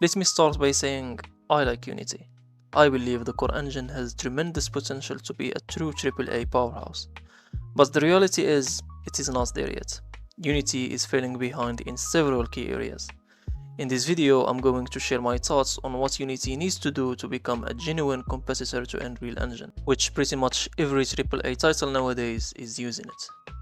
Let me start by saying I like Unity. I believe the core engine has tremendous potential to be a true AAA powerhouse. But the reality is, it is not there yet. Unity is falling behind in several key areas. In this video, I'm going to share my thoughts on what Unity needs to do to become a genuine competitor to Unreal Engine, which pretty much every AAA title nowadays is using it.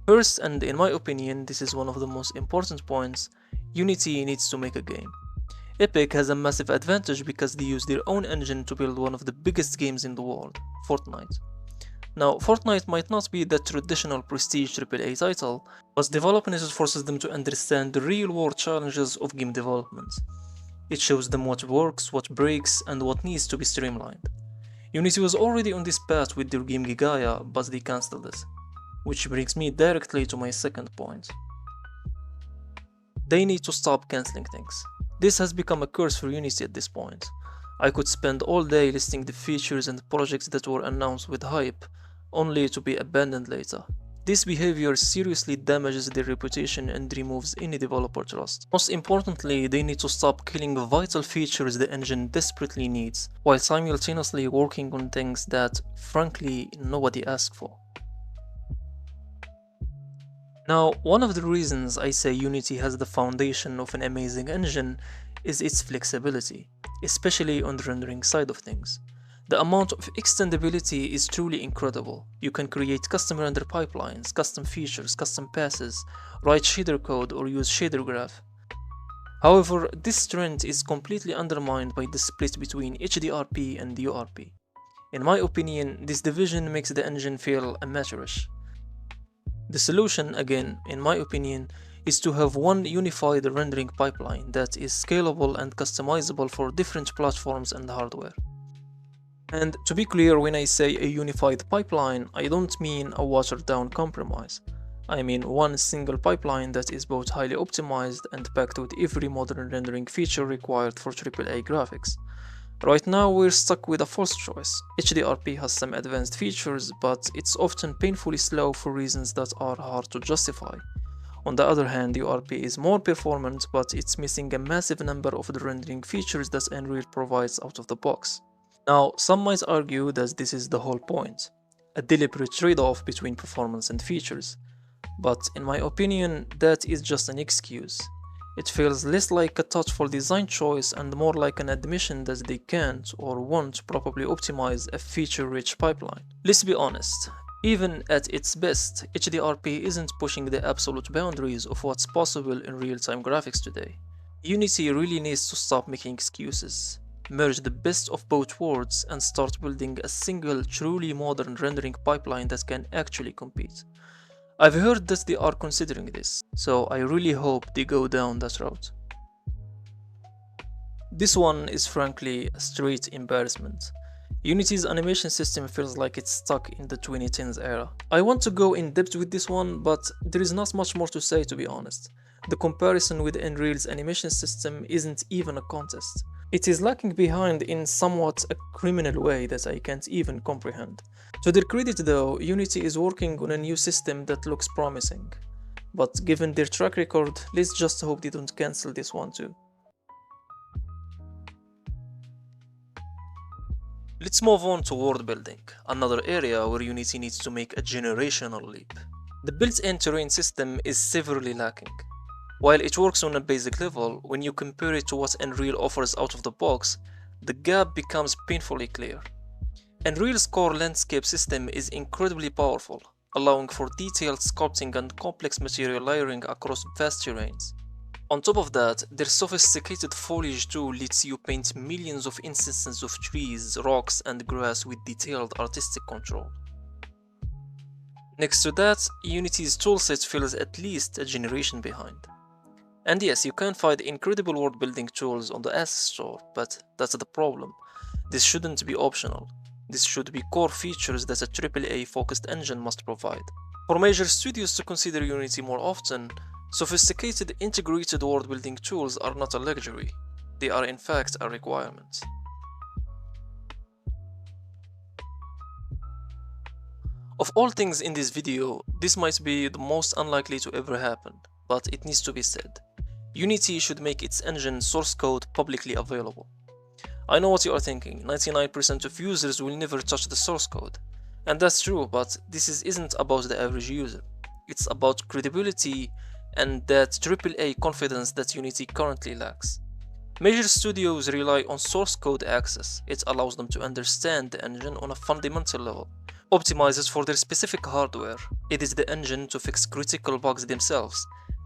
First, and in my opinion, this is one of the most important points, Unity needs to make a game. Epic has a massive advantage because they use their own engine to build one of the biggest games in the world, Fortnite. Now, Fortnite might not be the traditional prestige AAA title, but developing it forces them to understand the real-world challenges of game development. It shows them what works, what breaks, and what needs to be streamlined. Unity was already on this path with their game Gaia, but they cancelled it. Which brings me directly to my second point. They need to stop cancelling things. This has become a curse for Unity at this point. I could spend all day listing the features and projects that were announced with hype, only to be abandoned later. This behavior seriously damages their reputation and removes any developer trust. Most importantly, they need to stop killing vital features the engine desperately needs, while simultaneously working on things that, frankly, nobody asked for. Now, one of the reasons I say Unity has the foundation of an amazing engine is its flexibility, especially on the rendering side of things. The amount of extendability is truly incredible. You can create custom render pipelines, custom features, custom passes, write shader code or use shader graph. However, this strength is completely undermined by the split between HDRP and URP. In my opinion, this division makes the engine feel amateurish. The solution, again, in my opinion, is to have one unified rendering pipeline that is scalable and customizable for different platforms and hardware. And to be clear, when I say a unified pipeline, I don't mean a watered-down compromise. I mean one single pipeline that is both highly optimized and packed with every modern rendering feature required for AAA graphics. Right now we're stuck with a false choice. HDRP has some advanced features, but it's often painfully slow for reasons that are hard to justify. On the other hand, URP is more performant, but it's missing a massive number of the rendering features that Unreal provides out of the box. Now, some might argue that this is the whole point, a deliberate trade-off between performance and features. But in my opinion, that is just an excuse. It feels less like a thoughtful design choice and more like an admission that they can't or won't properly optimize a feature-rich pipeline. Let's be honest, even at its best, HDRP isn't pushing the absolute boundaries of what's possible in real-time graphics today. Unity really needs to stop making excuses, merge the best of both worlds, and start building a single, truly modern rendering pipeline that can actually compete. I've heard that they are considering this, so I really hope they go down that route. This one is frankly a straight embarrassment. Unity's animation system feels like it's stuck in the 2010s era. I want to go in depth with this one, but there is not much more to say, to be honest. The comparison with Unreal's animation system isn't even a contest. It is lacking behind in somewhat a criminal way that I can't even comprehend. To their credit though, Unity is working on a new system that looks promising. But given their track record, let's just hope they don't cancel this one too. Let's move on to world building, another area where Unity needs to make a generational leap. The built-in terrain system is severely lacking. While it works on a basic level, when you compare it to what Unreal offers out of the box, the gap becomes painfully clear. Unreal's core landscape system is incredibly powerful, allowing for detailed sculpting and complex material layering across vast terrains. On top of that, their sophisticated foliage tool lets you paint millions of instances of trees, rocks, and grass with detailed artistic control. Next to that, Unity's toolset feels at least a generation behind. And yes, you can find incredible world building tools on the asset store, but that's the problem. This shouldn't be optional. This should be core features that a AAA focused engine must provide. For major studios to consider Unity more often, sophisticated integrated world building tools are not a luxury. They are in fact a requirement. Of all things in this video, this might be the most unlikely to ever happen. but it needs to be said. Unity should make its engine source code publicly available. I know what you are thinking, 99% of users will never touch the source code. And that's true, but isn't about the average user. It's about credibility and that AAA confidence that Unity currently lacks. Major studios rely on source code access. It allows them to understand the engine on a fundamental level, optimize it for their specific hardware, edit the engine to fix critical bugs themselves,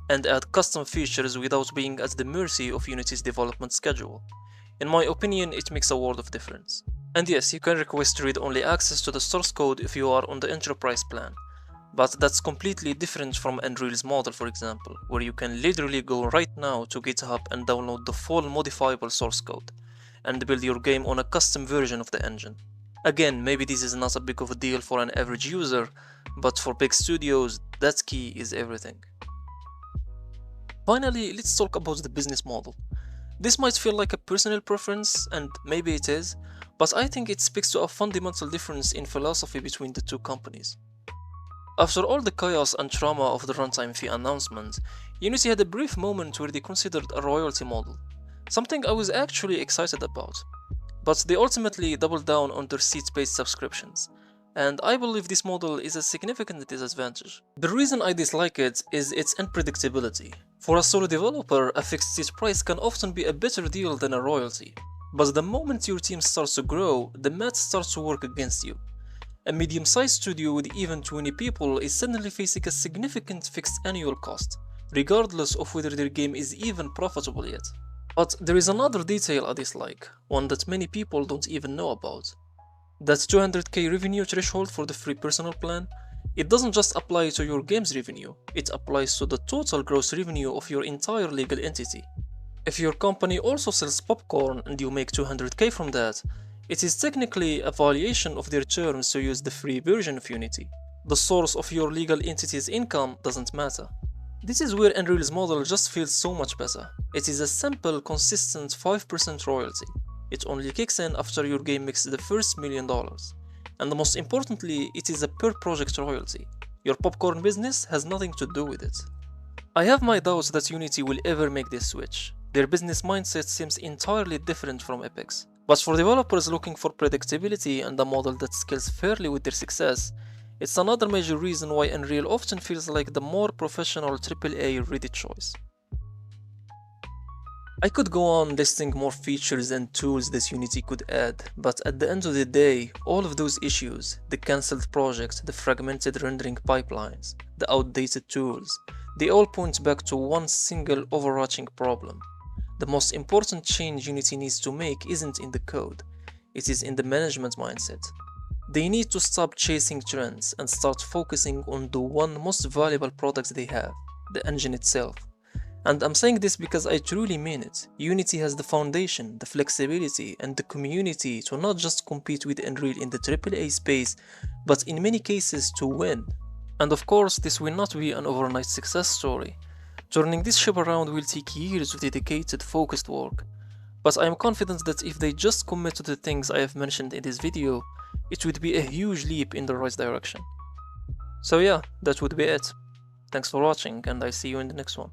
and add custom features without being at the mercy of Unity's development schedule. In my opinion, it makes a world of difference. And yes, you can request read-only access to the source code if you are on the enterprise plan. But that's completely different from Unreal's model, for example, where you can literally go right now to GitHub and download the full modifiable source code, and build your game on a custom version of the engine. Again, maybe this is not a big of a deal for an average user, but for big studios, that key is everything. Finally, let's talk about the business model. This might feel like a personal preference, and maybe it is, but I think it speaks to a fundamental difference in philosophy between the two companies. After all the chaos and trauma of the runtime fee announcement, Unity had a brief moment where they considered a royalty model, something I was actually excited about. But they ultimately doubled down on their seat-based subscriptions, and I believe this model is a significant disadvantage. The reason I dislike it is its unpredictability. For a solo developer, a fixed seat price can often be a better deal than a royalty, but the moment your team starts to grow, the math starts to work against you. A medium-sized studio with even 20 people is suddenly facing a significant fixed annual cost, regardless of whether their game is even profitable yet. But there is another detail I dislike, one that many people don't even know about. That 200k revenue threshold for the free personal plan, it doesn't just apply to your game's revenue, it applies to the total gross revenue of your entire legal entity. If your company also sells popcorn and you make 200k from that, it is technically a violation of their terms to use the free version of Unity. The source of your legal entity's income doesn't matter. This is where Unreal's model just feels so much better. It is a simple, consistent 5% royalty. It only kicks in after your game makes the first $1 million. And most importantly, it is a per project royalty. Your popcorn business has nothing to do with it. I have my doubts that Unity will ever make this switch. Their business mindset seems entirely different from Epic's. But for developers looking for predictability and a model that scales fairly with their success, it's another major reason why Unreal often feels like the more professional AAA ready choice. I could go on listing more features and tools that Unity could add, but at the end of the day, all of those issues, the cancelled projects, the fragmented rendering pipelines, the outdated tools, they all point back to one single overarching problem. The most important change Unity needs to make isn't in the code, it is in the management mindset. They need to stop chasing trends and start focusing on the one most valuable product they have, the engine itself. And I'm saying this because I truly mean it. Unity has the foundation, the flexibility, and the community to not just compete with Unreal in the AAA space, but in many cases to win. And of course, this will not be an overnight success story. Turning this ship around will take years of dedicated, focused work. But I am confident that if they just commit to the things I have mentioned in this video, it would be a huge leap in the right direction. So yeah, that would be it. Thanks for watching, and I see you in the next one.